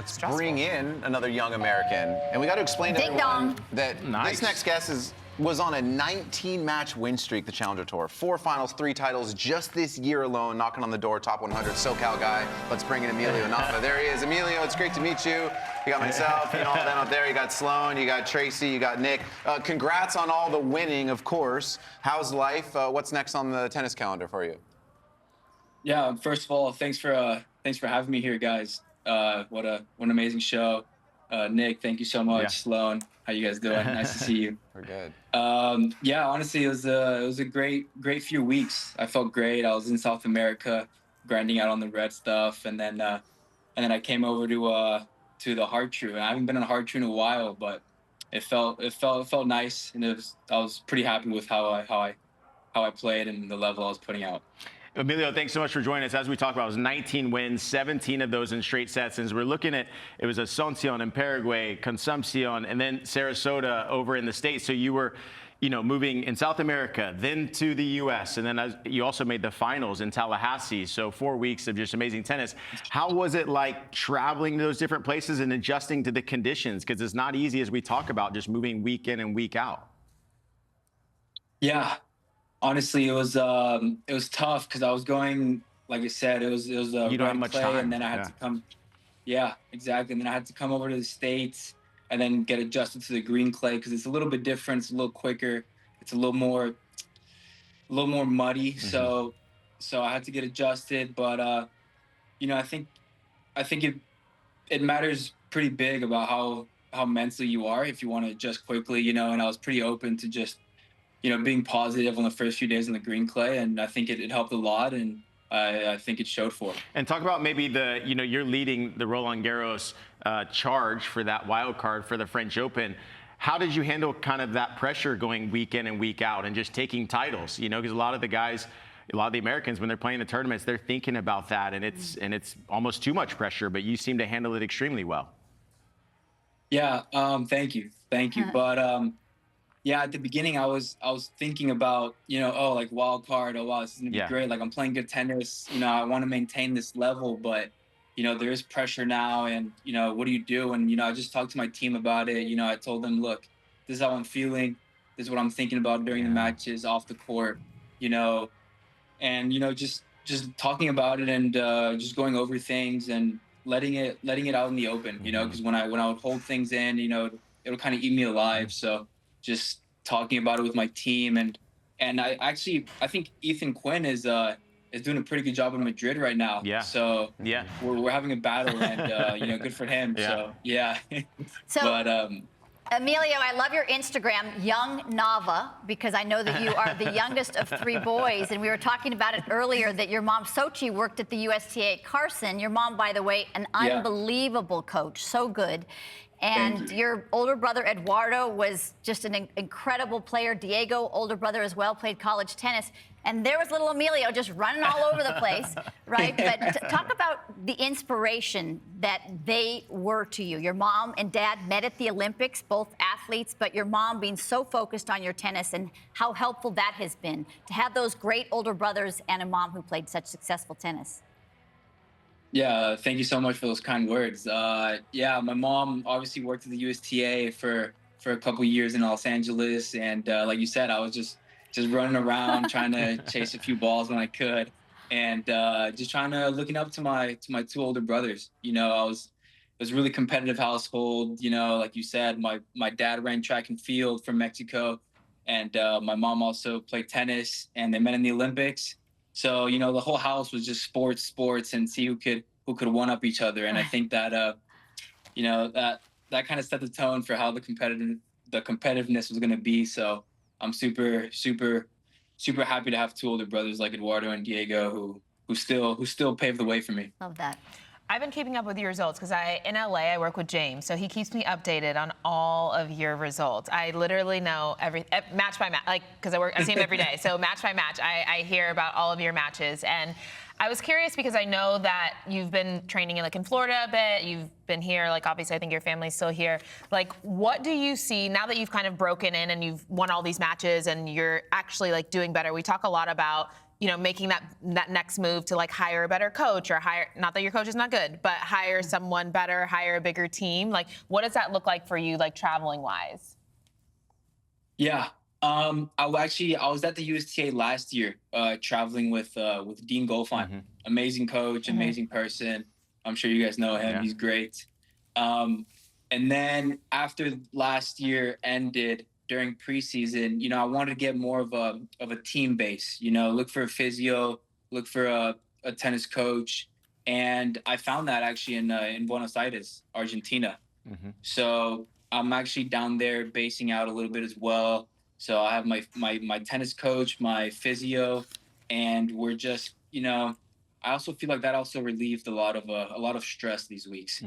Let's bring in another young American. And we got to explain to everyone that this next guest was on a 19-match win streak, the Challenger Tour. 4 finals, 3 titles just this year alone, knocking on the door, top 100 SoCal guy. Let's bring in Emilio Nava. There he is. Emilio, it's great to meet you. You got myself, all them up there. You got Sloan, you got Tracy, you got Nick. Congrats on all the winning, of course. How's life? What's next on the tennis calendar for you? Yeah, first of all, thanks for having me here, guys. What an amazing show. Nick, thank you so much. Yeah. Sloan, how you guys doing? Nice to see you. We're good. Yeah, honestly, it was a great few weeks. I felt great. I was in South America, grinding out on the red stuff, and then I came over to the hard true. I haven't been on hard true in a while, but it felt nice, and I was pretty happy with how I played and the level I was putting out. Emilio, thanks so much for joining us. As we talked about, it was 19 wins, 17 of those in straight sets. And we're looking at, it was Asunción in Paraguay, Consumpción, and then Sarasota over in the States. So you were, moving in South America, then to the U.S., and then you also made the finals in Tallahassee. So 4 weeks of just amazing tennis. How was it like traveling to those different places and adjusting to the conditions? Because it's not easy, as we talk about, just moving week in and week out. Yeah. Honestly, it was tough because I was going, like I said, it was you don't have much time, and then I had to come. Yeah, exactly. And then I had to come over to the States and then get adjusted to the green clay because it's a little bit different. It's a little quicker. It's a little more muddy. Mm-hmm. So I had to get adjusted. But I think it matters pretty big about how mentally you are if you want to adjust quickly. And I was pretty open to just being positive on the first few days on the green clay, and I think it helped a lot, and I think it showed for it. And talk about maybe you're leading the Roland Garros charge for that wild card for the French Open. How did you handle kind of that pressure going week in and week out and just taking titles? Because a lot of the Americans, when they're playing the tournaments, they're thinking about that, and it's almost too much pressure, but you seem to handle it extremely well. Yeah, thank you. But yeah, at the beginning, I was thinking about, like wild card. Oh, wow, this is going to be great. Like, I'm playing good tennis. I want to maintain this level, but, there is pressure now. And, what do you do? And, I just talked to my team about it. I told them, look, this is how I'm feeling. This is what I'm thinking about during the matches, off the court, and, just talking about it and just going over things and letting it out in the open, because when I would hold things in, it'll kind of eat me alive. So just talking about it with my team, and I think Ethan Quinn is doing a pretty good job in Madrid right now. Yeah. So yeah, we're having a battle, and good for him. Yeah. So yeah. So but Emilio, I love your Instagram, Young Nava, because I know that you are the youngest of 3 boys, and we were talking about it earlier that your mom Sochi worked at the USTA at Carson. Your mom, by the way, an unbelievable coach, so good. And your older brother, Eduardo, was just an incredible player. Diego, older brother as well, played college tennis. And there was little Emilio just running all over the place, right? But talk about the inspiration that they were to you. Your mom and dad met at the Olympics, both athletes, but your mom being so focused on your tennis and how helpful that has been to have those great older brothers and a mom who played such successful tennis. Yeah, thank you so much for those kind words. Yeah, my mom obviously worked at the USTA for a couple of years in Los Angeles, and like you said, I was just running around trying to chase a few balls when I could, and just looking up to my 2 older brothers. It was a really competitive household. Like you said, my dad ran track and field from Mexico, and my mom also played tennis, and they met in the Olympics. So, the whole house was just sports, and see who could one up each other. And I think that, that kind of set the tone for how the competitiveness was going to be. So I'm super, super, super happy to have 2 older brothers like Eduardo and Diego who still paved the way for me. Love that. I've been keeping up with your results because in LA, I work with James, so he keeps me updated on all of your results. I literally know match by match, because I see him every day. So match by match, I hear about all of your matches. And I was curious because I know that you've been training in Florida a bit. You've been here, obviously I think your family's still here. What do you see now that you've kind of broken in and you've won all these matches and you're actually doing better? We talk a lot about making that next move to like hire a better coach or not that your coach is not good, but hire someone better, hire a bigger team? Like, what does that look like for you, like traveling wise? Yeah. I was at the USTA last year, traveling with Dean Goldfein. Amazing coach, amazing person. I'm sure you guys know him. Yeah. He's great. And then after last year ended, during preseason, I wanted to get more of a team base. Look for a physio, look for a tennis coach, and I found that actually in Buenos Aires, Argentina. So I'm actually down there basing out a little bit as well. So I have my tennis coach, my physio, and we're just, I also feel like that also relieved a lot of stress these weeks.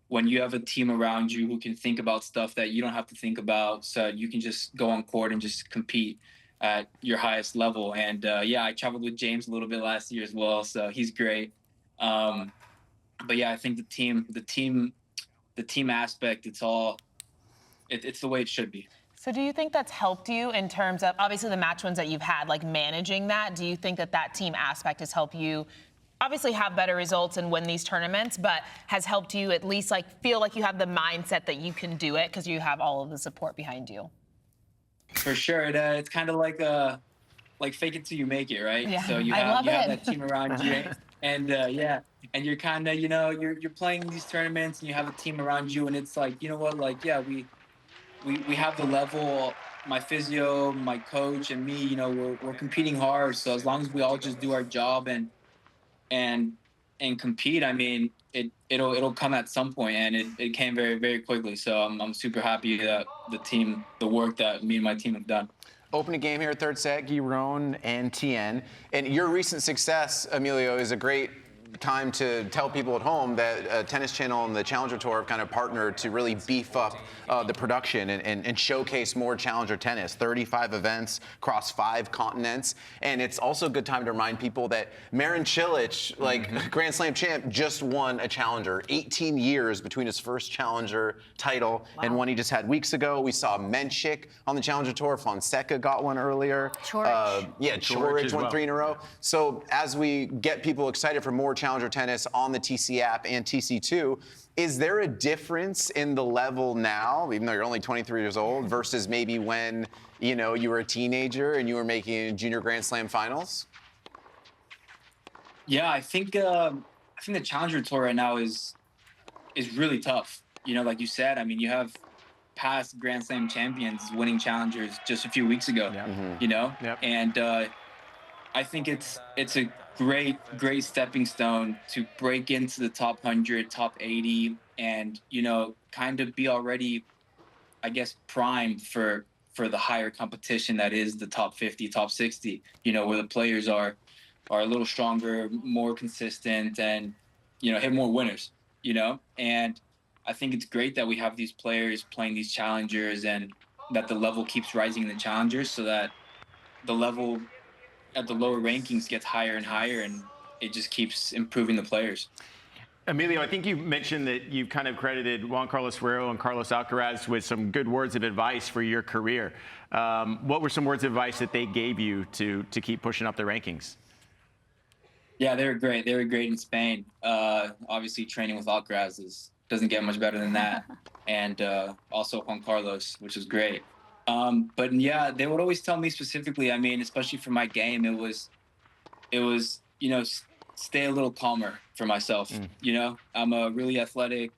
When you have a team around you who can think about stuff that you don't have to think about, so you can just go on court and just compete at your highest level. And I traveled with James a little bit last year as well, so he's great. But yeah, I think the team aspect, it's the way it should be. So do you think that's helped you in terms of, obviously the match wins that you've had, like managing that? Do you think that team aspect has helped you obviously have better results and win these tournaments, but has helped you at least like feel like you have the mindset that you can do it because you have all of the support behind you? For sure. It's kind of like fake it till you make it, right? Yeah. So you have that team around you, and and you're kind of, you're playing these tournaments and you have a team around you, and it's like, we have the level. My physio, my coach, and me, we're competing hard. So as long as we all just do our job and compete, I mean, it'll come at some point, and it came very, very quickly. So I'm super happy that the work that me and my team have done. Opening game here, third set, Giron and Tien. And your recent success, Emilio, is a great time to tell people at home that Tennis Channel and the Challenger Tour have kind of partnered to really beef up the production and showcase more Challenger tennis. 35 events across 5 continents. And it's also a good time to remind people that Marin Cilic, like Grand Slam champ, just won a Challenger. 18 years between his first Challenger title and one he just had weeks ago. We saw Menchik on the Challenger Tour. Fonseca got one earlier. Coric won 3 in a row. So as we get people excited for more Challenger tennis on the TC app and TC2, is there a difference in the level now, even though you're only 23 years old, versus maybe when you were a teenager and you were making junior Grand Slam finals? Yeah, I think the Challenger Tour right now is really tough. Like you said, I mean, you have past Grand Slam champions winning Challengers just a few weeks ago. And I think it's a great stepping stone to break into the top 100, top 80, and kind of be already, I guess, primed for the higher competition that is the top 50, top 60. Where the players are a little stronger, more consistent, and hit more winners. And I think it's great that we have these players playing these challengers, and that the level keeps rising in the challengers, so that the level at the lower rankings gets higher and higher, and it just keeps improving the players. Emilio, I think you mentioned that you've kind of credited Juan Carlos Ferrero and Carlos Alcaraz with some good words of advice for your career. What were some words of advice that they gave you to keep pushing up the rankings? Yeah, they were great. They were great in Spain. Obviously, training with Alcaraz doesn't get much better than that. And also Juan Carlos, which is great. But yeah, they would always tell me specifically, I mean, especially for my game, it was, stay a little calmer for myself. I'm a really athletic,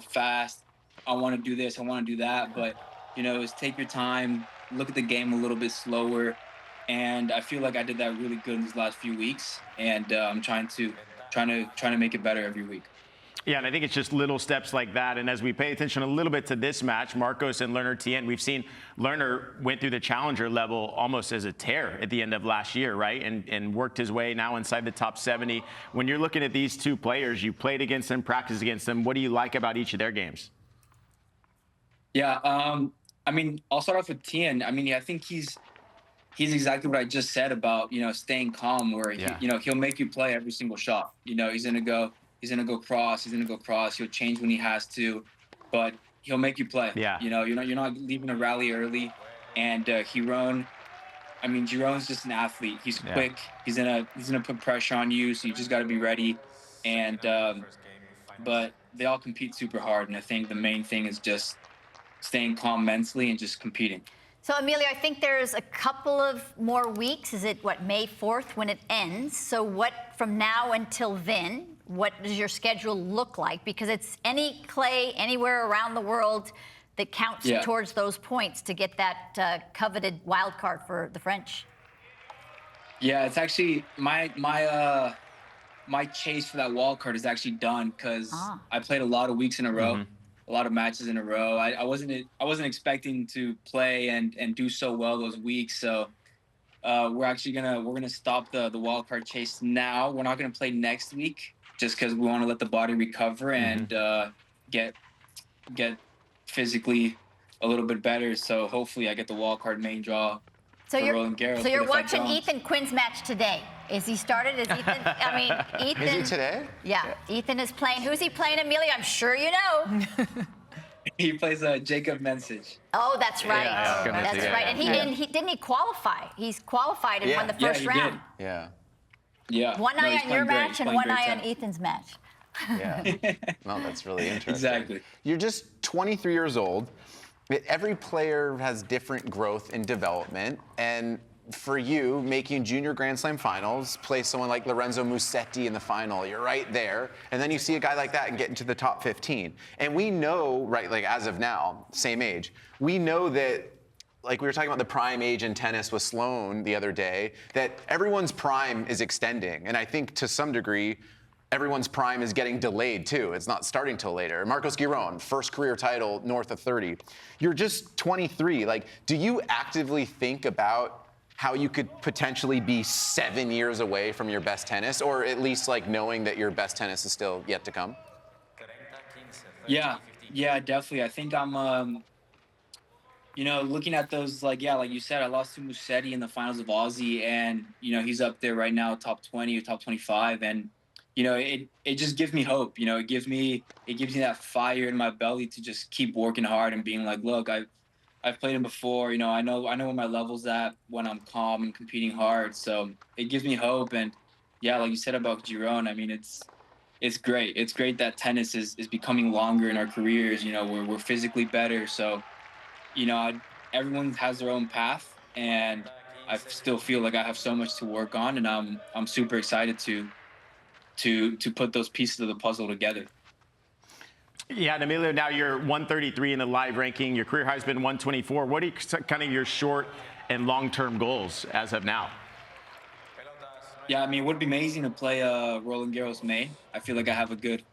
fast. I want to do this, I want to do that. But, is take your time, look at the game a little bit slower. And I feel like I did that really good in these last few weeks. And I'm trying to make it better every week. Yeah, and I think it's just little steps like that. And as we pay attention a little bit to this match, Marcos and Lerner Tien, we've seen Lerner went through the challenger level almost as a tear at the end of last year, right? And worked his way now inside the top 70. When you're looking at these two players, you played against them, practiced against them. What do you like about each of their games? Yeah, I mean, I'll start off with Tien. I mean, I think he's exactly what I just said about, staying calm, where, he'll make you play every single shot. He's going to go cross. He'll change when he has to, but he'll make you play. Yeah. You're not leaving a rally early. And Giron, I mean, Jerome's just an athlete. He's quick. He's gonna put pressure on you, so you just got to be ready. And but they all compete super hard, and I think the main thing is just staying calm mentally and just competing. So, Emilio, I think there's a couple of more weeks. Is it, what, May 4th when it ends? So what, from now until then, what does your schedule look like? Because it's any clay anywhere around the world that counts towards those points to get that coveted wild card for the French. Yeah, it's actually my chase for that wild card is actually done because I played a lot of weeks in a row. A lot of matches in a row. I wasn't expecting to play and do so well those weeks. So we're gonna stop the wild card chase now. We're not gonna play next week just because we want to let the body recover and get physically a little bit better. So hopefully I get the wild card main draw. So Roland Garros. So you're watching Ethan Quinn's match today. Is he started? Is Ethan? I mean, Ethan. Is he today? Yeah, Ethan is playing. Who's he playing, Emilio? I'm sure you know. He plays Jacob Mensage. Oh, that's right. That's right. And he didn't he qualify? He's qualified and won the first round. Did. Yeah. One eye on your match and one eye on Ethan's match. Yeah. No, that's really interesting. Exactly. You're just 23 years old. Every player has different growth and development, and for you, making junior Grand Slam finals, play someone like Lorenzo Musetti in the final, you're right there, and then you see a guy like that and get into the top 15. And we know, right, like as of now, same age, we know that, like we were talking about the prime age in tennis with Sloane the other day, that everyone's prime is extending. And I think to some degree, everyone's prime is getting delayed too. It's not starting till later. Marcos Giron, first career title north of 30. You're just 23. Like, do you actively think about how you could potentially be 7 years away from your best tennis, or at least like knowing that your best tennis is still yet to come? Yeah, definitely. I think I'm, looking at those, like you said, I lost to Musetti in the finals of Aussie, and, he's up there right now, top 20 or top 25. And, it just gives me hope. It gives me that fire in my belly to just keep working hard and being like, look, I've played him before. I know where my level's at when I'm calm and competing hard. So it gives me hope. And yeah, like you said about Giron, I mean, it's great. It's great that tennis is becoming longer in our careers. We're physically better. So, everyone has their own path, and I still feel like I have so much to work on, and I'm super excited to put those pieces of the puzzle together. Yeah, and Emilio, now you're 133 in the live ranking. Your career high has been 124. What are kind of your short and long-term goals as of now? Yeah, I mean, it would be amazing to play Roland Garros May. I feel like I have a good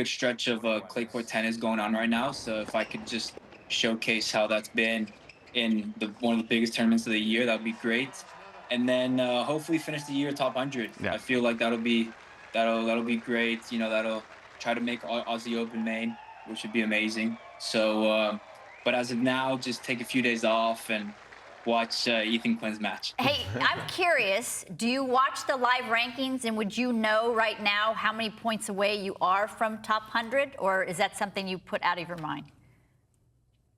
stretch of clay court tennis going on right now. So if I could just showcase how that's been in one of the biggest tournaments of the year, that would be great. And then hopefully finish the year top 100. Yeah. I feel like that'll be great. That'll try to make Aussie Open main, which would be amazing. So, but as of now, just take a few days off and watch Ethan Quinn's match. Hey, I'm curious, do you watch the live rankings, and would you know right now how many points away you are from top 100, or is that something you put out of your mind?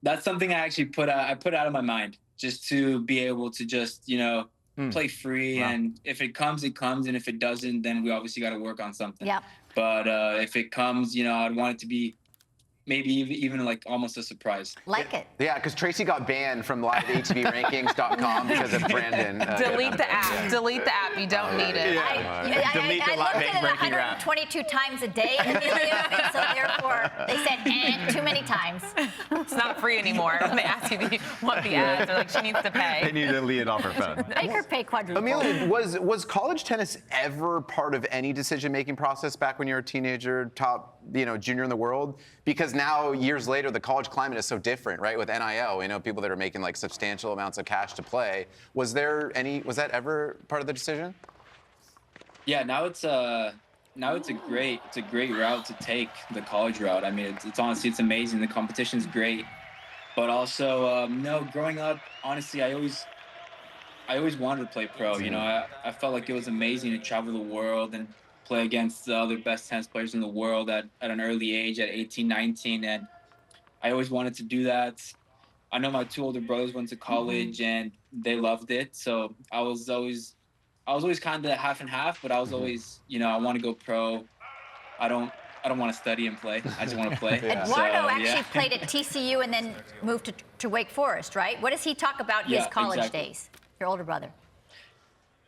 That's something I actually put out of my mind, just to be able to just, play free. Wow. And if it comes, it comes. And if it doesn't, then we obviously got to work on something. Yep. But if it comes, I'd want it to be maybe even like almost a surprise. Like it. Yeah, because Tracy got banned from liveatvrankings.com because of Brandon. Delete the app. Yeah. Delete the app. You don't need it. Delete the live looked at it ranking 122 times a day, Emilio, and so therefore they said, too many times. It's not free anymore. When they ask you if you want the ads, they're like, she needs to pay. They need to delete it off her phone. Make her pay quadruple. Emilio, was college tennis ever part of any decision-making process back when you were a teenager, top, junior in the world? Because now, years later, the college climate is so different, right? With NIL, people that are making like substantial amounts of cash to play. Was that ever part of the decision? Yeah, now it's a great route to take, the college route. I mean, it's honestly, it's amazing. The competition's great, but also, growing up, honestly, I always wanted to play pro. I felt like it was amazing to travel the world and play against the other best tennis players in the world at an early age, at 18, 19. And I always wanted to do that. I know my 2 older brothers went to college and they loved it. So I was always kind of half and half, but I was always, you know, I want to go pro. I don't want to study and play. I just want to play. Eduardo actually played at TCU and then moved to Wake Forest, right? What does he talk about his college days? Your older brother.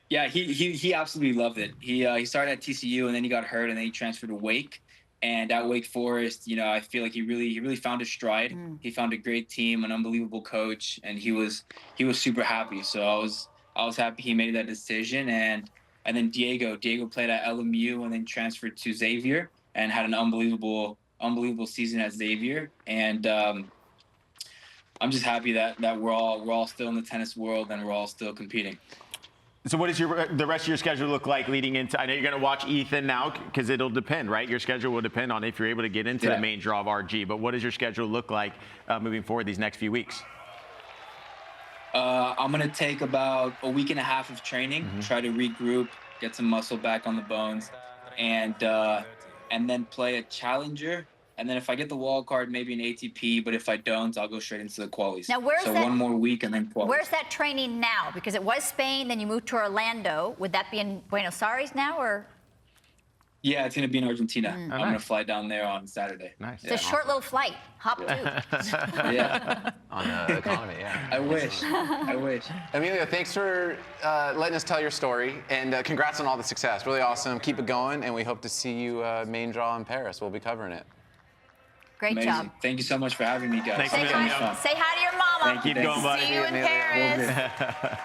Yeah, he absolutely loved it. He started at TCU and then he got hurt and then he transferred to Wake. And at Wake Forest, you know, I feel like he really found his stride. He found a great team, an unbelievable coach, and he was super happy. So I was happy he made that decision. And then Diego played at LMU and then transferred to Xavier and had an unbelievable season at Xavier. And I'm just happy that we're all still in the tennis world and we're all still competing. So what does the rest of your schedule look like leading into, I know you're going to watch Ethan now because it'll depend, right? Your schedule will depend on if you're able to get into the main draw of RG, but what does your schedule look like moving forward these next few weeks? I'm going to take about a week and a half of training, try to regroup, get some muscle back on the bones, and then play a challenger. And then if I get the wild card, maybe an ATP. But if I don't, I'll go straight into the qualies. Now, where's that, 1 more week and then qualies. Where's that training now? Because it was Spain, then you moved to Orlando. Would that be in Buenos Aires now, or? Yeah, it's going to be in Argentina. I'm going to fly down there on Saturday. Nice. It's a short little flight. Hop to. Yeah. On the economy, yeah. I wish. Emilio, thanks for letting us tell your story, and congrats on all the success. Really awesome. Keep it going, and we hope to see you main draw in Paris. We'll be covering it. Great Amazing. job. Thank you so much for having me, guys. Thanks, Say Emilio. hi to your mama. Keep going, buddy. See you in Paris.